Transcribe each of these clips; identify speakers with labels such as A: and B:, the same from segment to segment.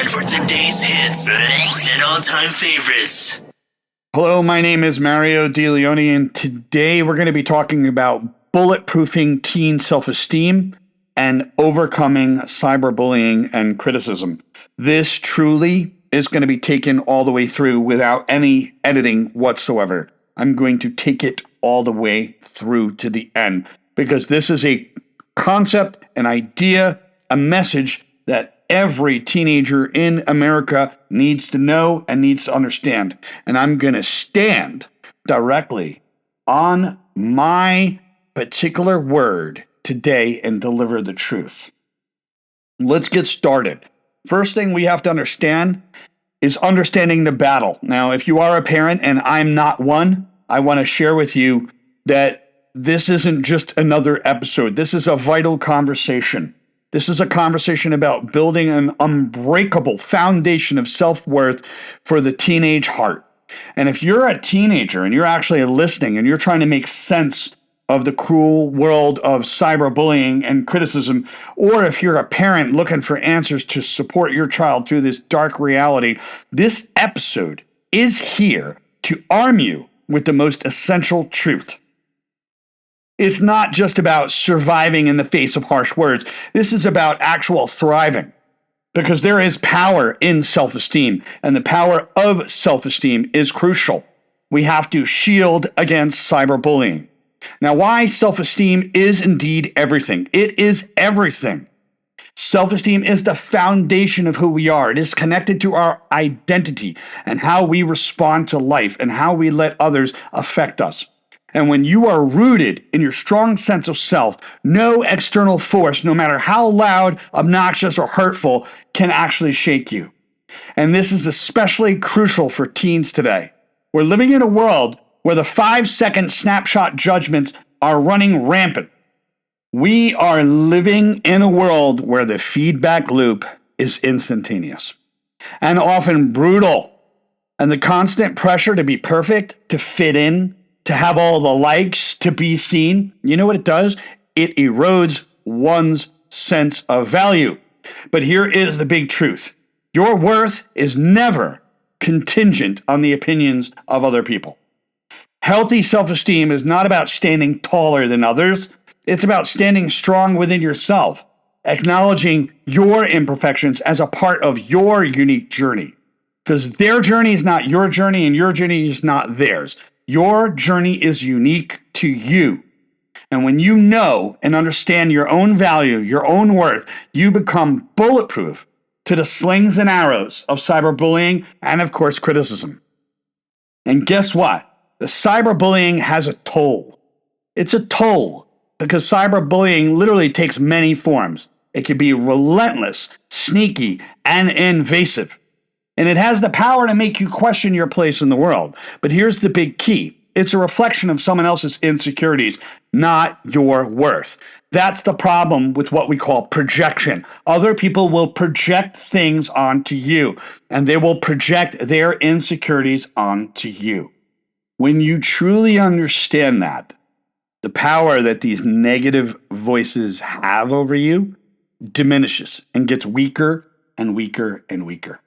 A: time for today's hits and all-time favorites.
B: Hello, my name is Mario DeLeone, and today we're going to be talking about bulletproofing teen self-esteem and overcoming cyberbullying and criticism. This truly is going to be taken all the way through without any editing whatsoever. I'm going to take it all the way through to the end because this is a concept, an idea, a message that every teenager in America needs to know and needs to understand. And I'm going to stand directly on my particular word today and deliver the truth. Let's get started. First thing we have to understand is understanding the battle. Now, if you are a parent and I'm not one, I want to share with you that this isn't just another episode. This is a vital conversation. This is a conversation about building an unbreakable foundation of self-worth for the teenage heart. And if you're a teenager and you're actually listening and you're trying to make sense of the cruel world of cyberbullying and criticism, or if you're a parent looking for answers to support your child through this dark reality, this episode is here to arm you with the most essential truth. It's not just about surviving in the face of harsh words. This is about actual thriving, because there is power in self-esteem, and the power of self-esteem is crucial. We have to shield against cyberbullying. Now, why self-esteem is indeed everything. It is everything. Self-esteem is the foundation of who we are. It is connected to our identity and how we respond to life and how we let others affect us. And when you are rooted in your strong sense of self, no external force, no matter how loud, obnoxious, or hurtful, can actually shake you. And this is especially crucial for teens today. We're living in a world where the 5-second snapshot judgments are running rampant. We are living in a world where the feedback loop is instantaneous and often brutal. And the constant pressure to be perfect, to fit in, to have all the likes, to be seen, you know what it does? It erodes one's sense of value. But here is the big truth. Your worth is never contingent on the opinions of other people. Healthy self-esteem is not about standing taller than others. It's about standing strong within yourself, acknowledging your imperfections as a part of your unique journey. Because their journey is not your journey, and your journey is not theirs. Your journey is unique to you. And when you know and understand your own value, your own worth, you become bulletproof to the slings and arrows of cyberbullying and, of course, criticism. And guess what? The cyberbullying has a toll. It's a toll because cyberbullying literally takes many forms. It can be relentless, sneaky, and invasive. And it has the power to make you question your place in the world. But here's the big key. It's a reflection of someone else's insecurities, not your worth. That's the problem with what we call projection. Other people will project things onto you, and they will project their insecurities onto you. When you truly understand that, the power that these negative voices have over you diminishes and gets weaker and weaker and weaker.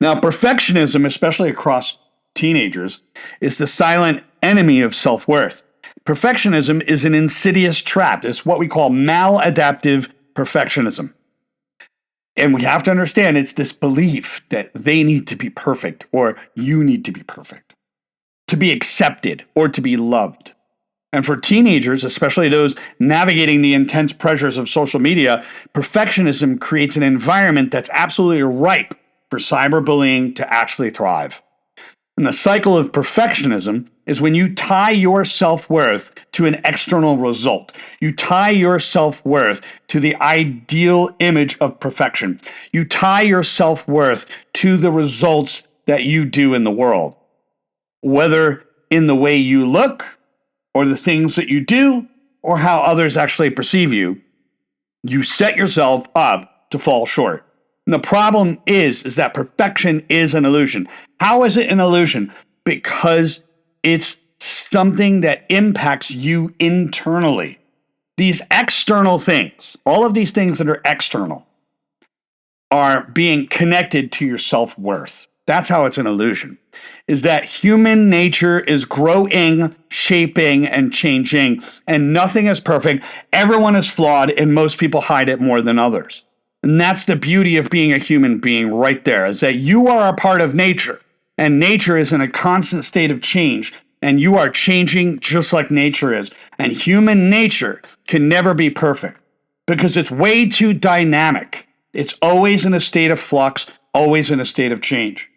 B: Now, perfectionism, especially across teenagers, is the silent enemy of self-worth. Perfectionism is an insidious trap. It's what we call maladaptive perfectionism. And we have to understand it's this belief that they need to be perfect or you need to be perfect, to be accepted or to be loved. And for teenagers, especially those navigating the intense pressures of social media, perfectionism creates an environment that's absolutely ripe for cyberbullying to actually thrive. And the cycle of perfectionism is when you tie your self-worth to an external result. You tie your self-worth to the ideal image of perfection. You tie your self-worth to the results that you do in the world, whether in the way you look or the things that you do or how others actually perceive you. You set yourself up to fall short. And the problem is that perfection is an illusion. How is it an illusion? Because it's something that impacts you internally. These external things, all of these things that are external, are being connected to your self-worth. That's how it's an illusion. Is that human nature is growing, shaping, and changing, and nothing is perfect. Everyone is flawed, and most people hide it more than others. And that's the beauty of being a human being right there, is that you are a part of nature, and nature is in a constant state of change, and you are changing just like nature is. And human nature can never be perfect because it's way too dynamic. It's always in a state of flux, always in a state of change.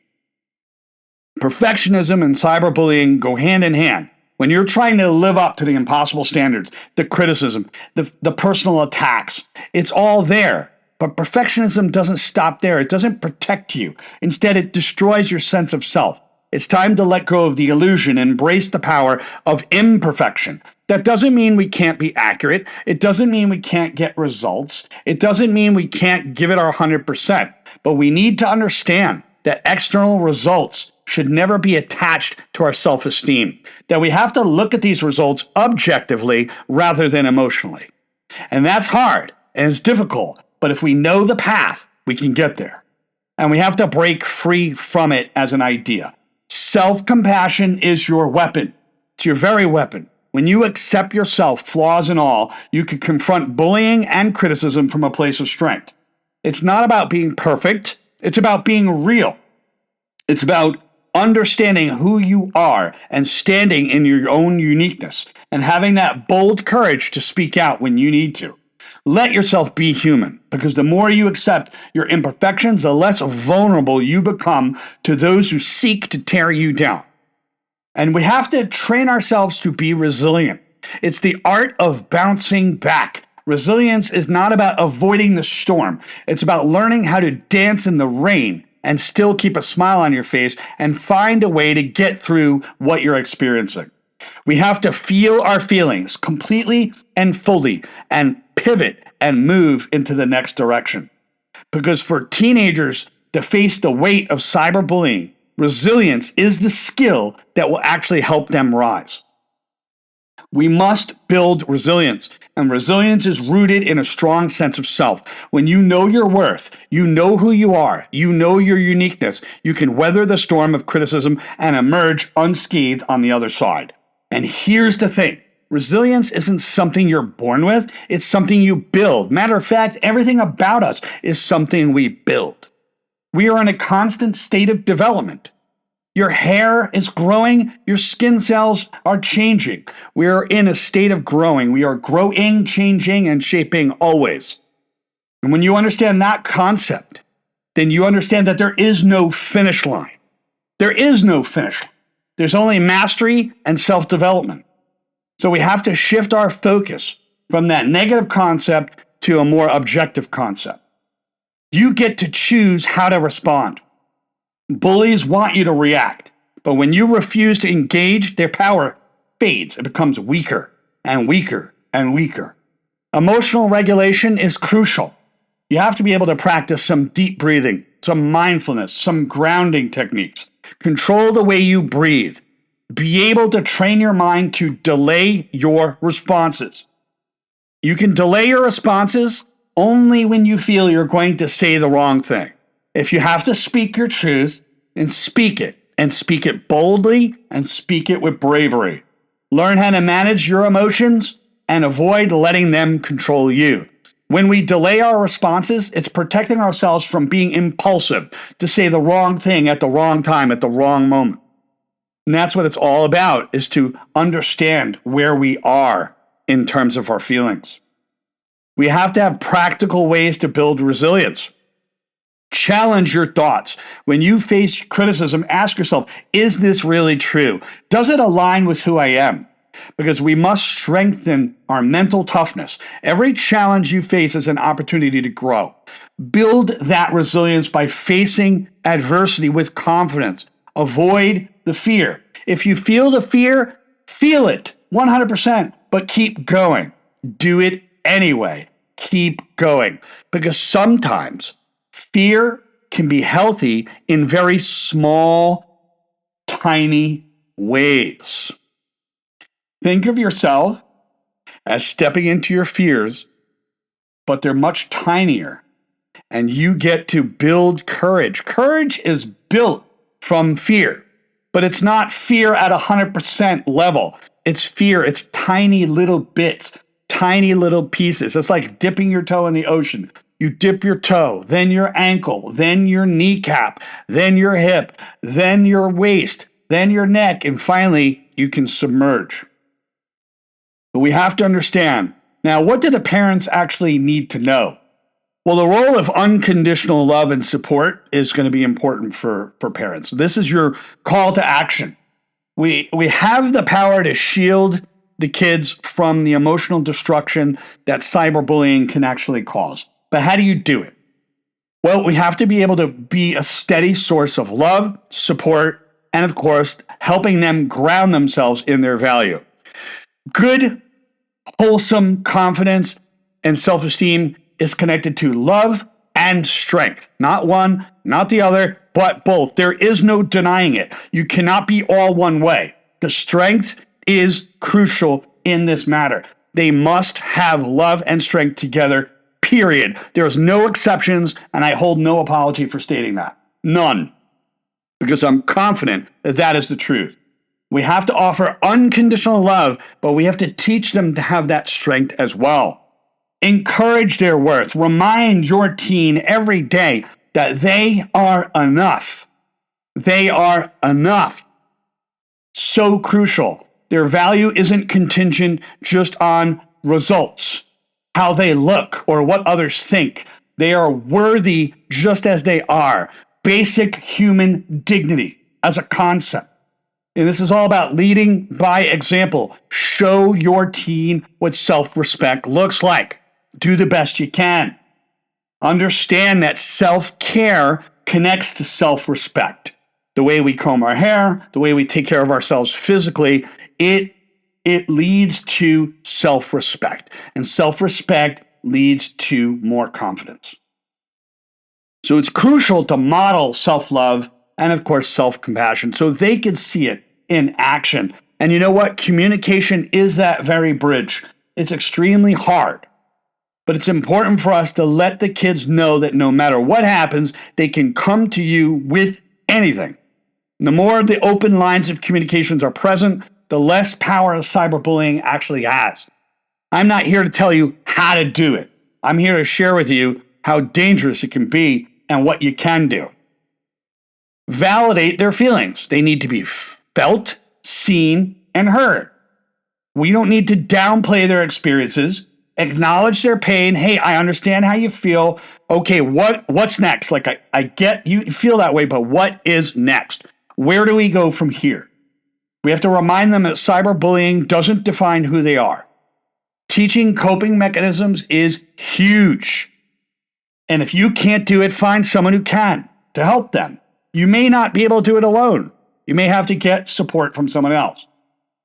B: Perfectionism and cyberbullying go hand in hand. When you're trying to live up to the impossible standards, the criticism, the personal attacks, it's all there. But perfectionism doesn't stop there. It doesn't protect you. Instead, it destroys your sense of self. It's time to let go of the illusion and embrace the power of imperfection. That doesn't mean we can't be accurate. It doesn't mean we can't get results. It doesn't mean we can't give it our 100%. But we need to understand that external results should never be attached to our self-esteem. That we have to look at these results objectively rather than emotionally. And that's hard and it's difficult. But if we know the path, we can get there. And we have to break free from it as an idea. Self-compassion is your weapon. It's your very weapon. When you accept yourself, flaws and all, you can confront bullying and criticism from a place of strength. It's not about being perfect. It's about being real. It's about understanding who you are and standing in your own uniqueness and having that bold courage to speak out when you need to. Let yourself be human, because the more you accept your imperfections, the less vulnerable you become to those who seek to tear you down. And we have to train ourselves to be resilient. It's the art of bouncing back. Resilience is not about avoiding the storm. It's about learning how to dance in the rain and still keep a smile on your face and find a way to get through what you're experiencing. We have to feel our feelings completely and fully and pivot and move into the next direction. Because for teenagers to face the weight of cyberbullying, resilience is the skill that will actually help them rise. We must build resilience, and resilience is rooted in a strong sense of self. When you know your worth, you know who you are, you know your uniqueness, you can weather the storm of criticism and emerge unscathed on the other side. And here's the thing. Resilience isn't something you're born with, it's something you build. Matter of fact, everything about us is something we build. We are in a constant state of development. Your hair is growing, your skin cells are changing. We are in a state of growing. We are growing, changing, and shaping always. And when you understand that concept, then you understand that there is no finish line. There is no finish line. There's only mastery and self-development. So we have to shift our focus from that negative concept to a more objective concept. You get to choose how to respond. Bullies want you to react, but when you refuse to engage, their power fades. It becomes weaker and weaker and weaker. Emotional regulation is crucial. You have to be able to practice some deep breathing, some mindfulness, some grounding techniques. Control the way you breathe. Be able to train your mind to delay your responses. You can delay your responses only when you feel you're going to say the wrong thing. If you have to speak your truth, then speak it, and speak it boldly, and speak it with bravery. Learn how to manage your emotions and avoid letting them control you. When we delay our responses, it's protecting ourselves from being impulsive, to say the wrong thing at the wrong time, at the wrong moment. And that's what it's all about, is to understand where we are in terms of our feelings. We have to have practical ways to build resilience. Challenge your thoughts. When you face criticism, ask yourself, is this really true? Does it align with who I am? Because we must strengthen our mental toughness. Every challenge you face is an opportunity to grow. Build that resilience by facing adversity with confidence. Avoid the fear. If you feel the fear, feel it 100%, but keep going. Do it anyway. Keep going. Because sometimes fear can be healthy in very small, tiny ways. Think of yourself as stepping into your fears, but they're much tinier and you get to build courage. Courage is built from fear, but it's not fear at 100% level. It's fear. It's tiny little bits, tiny little pieces. It's like dipping your toe in the ocean. You dip your toe, then your ankle, then your kneecap, then your hip, then your waist, then your neck, and finally you can submerge. But we have to understand, now, what do the parents actually need to know? Well, the role of unconditional love and support is going to be important for parents. This is your call to action. We have the power to shield the kids from the emotional destruction that cyberbullying can actually cause. But how do you do it? Well, we have to be able to be a steady source of love, support, and of course, helping them ground themselves in their value. Good, wholesome confidence and self-esteem is connected to love and strength. Not one, not the other, but both. There is no denying it. You cannot be all one way. The strength is crucial in this matter. They must have love and strength together, period. There's no exceptions, and I hold no apology for stating that. None. Because I'm confident that that is the truth. We have to offer unconditional love, but we have to teach them to have that strength as well. Encourage their worth. Remind your teen every day that they are enough. They are enough. So crucial. Their value isn't contingent just on results, how they look, or what others think. They are worthy just as they are. Basic human dignity as a concept. And this is all about leading by example. Show your teen what self-respect looks like. Do the best you can. Understand that self-care connects to self-respect. The way we comb our hair, the way we take care of ourselves physically, it leads to self-respect. And self-respect leads to more confidence. So it's crucial to model self-love and, of course, self-compassion so they can see it in action. And you know what? Communication is that very bridge. It's extremely hard. But it's important for us to let the kids know that no matter what happens, they can come to you with anything. The more the open lines of communications are present, the less power cyberbullying actually has. I'm not here to tell you how to do it. I'm here to share with you how dangerous it can be and what you can do. Validate their feelings. They need to be felt, seen, and heard. We don't need to downplay their experiences. Acknowledge their pain. Hey, I understand how you feel. Okay, what's next? Like, I get you feel that way, but what is next? Where do we go from here? We have to remind them that cyberbullying doesn't define who they are. Teaching coping mechanisms is huge. And if you can't do it, find someone who can to help them. You may not be able to do it alone. You may have to get support from someone else.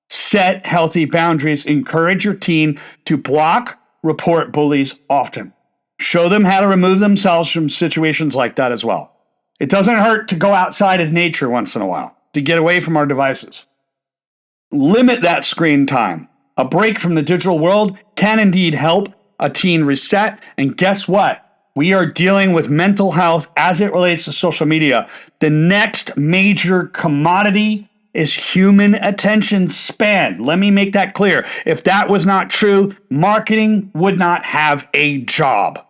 B: Set healthy boundaries. Encourage your teen to block, report bullies often. Show them how to remove themselves from situations like that as well. It doesn't hurt to go outside of nature once in a while, to get away from our devices. Limit that screen time. A break from the digital world can indeed help a teen reset. And guess what? We are dealing with mental health as it relates to social media. The next major commodity is human attention span. Let me make that clear. If that was not true, marketing would not have a job.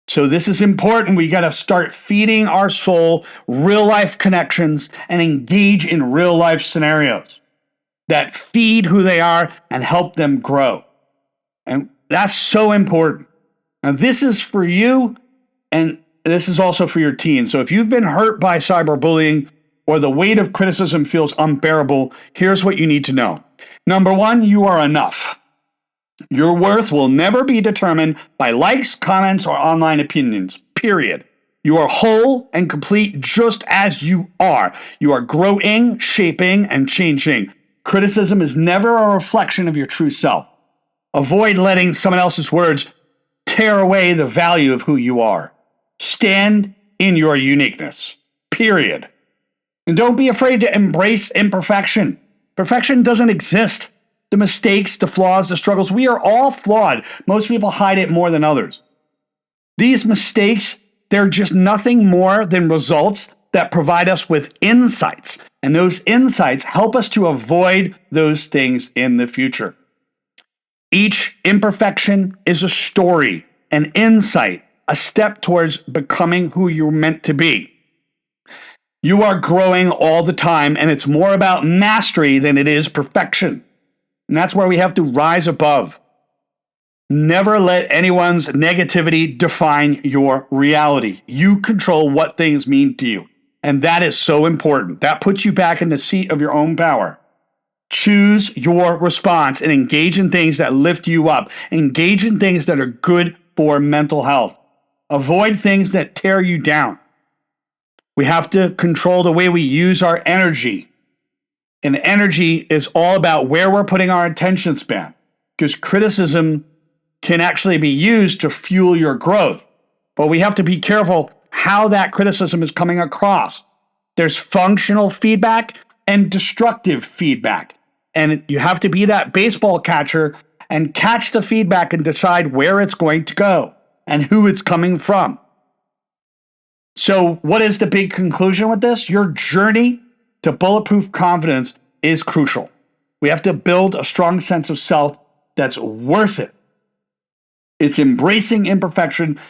B: So this is important. We got to start feeding our soul real life connections and engage in real life scenarios that feed who they are and help them grow. And that's so important. Now, this is for you, and this is also for your teen. So if you've been hurt by cyberbullying or the weight of criticism feels unbearable, here's what you need to know. Number one, you are enough. Your worth will never be determined by likes, comments, or online opinions, period. You are whole and complete just as you are. You are growing, shaping, and changing. Criticism is never a reflection of your true self. Avoid letting someone else's words tear away the value of who you are. Stand in your uniqueness, period. And don't be afraid to embrace imperfection. Perfection doesn't exist. The mistakes, the flaws, the struggles, we are all flawed. Most people hide it more than others. These mistakes, they're just nothing more than results that provide us with insights. And those insights help us to avoid those things in the future. Each imperfection is a story, an insight, a step towards becoming who you're meant to be. You are growing all the time, and it's more about mastery than it is perfection. And that's where we have to rise above. Never let anyone's negativity define your reality. You control what things mean to you. And that is so important. That puts you back in the seat of your own power. Choose your response and engage in things that lift you up. Engage in things that are good for mental health. Avoid things that tear you down. We have to control the way we use our energy. And energy is all about where we're putting our attention span. Because criticism can actually be used to fuel your growth. But we have to be careful how that criticism is coming across. There's functional feedback and destructive feedback. And you have to be that baseball catcher and catch the feedback and decide where it's going to go and who it's coming from. So what is the big conclusion with this? Your journey to bulletproof confidence is crucial. We have to build a strong sense of self that's worth it. It's embracing imperfection,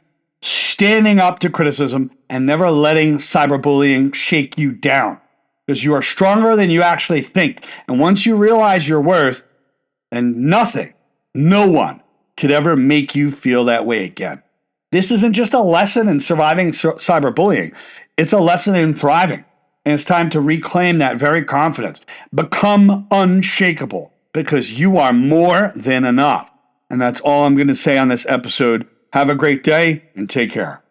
B: standing up to criticism, and never letting cyberbullying shake you down. Because you are stronger than you actually think. And once you realize your worth, then nothing, no one could ever make you feel that way again. This isn't just a lesson in surviving cyberbullying. It's a lesson in thriving. And it's time to reclaim that very confidence. Become unshakable because you are more than enough. And that's all I'm going to say on this episode. Have a great day and take care.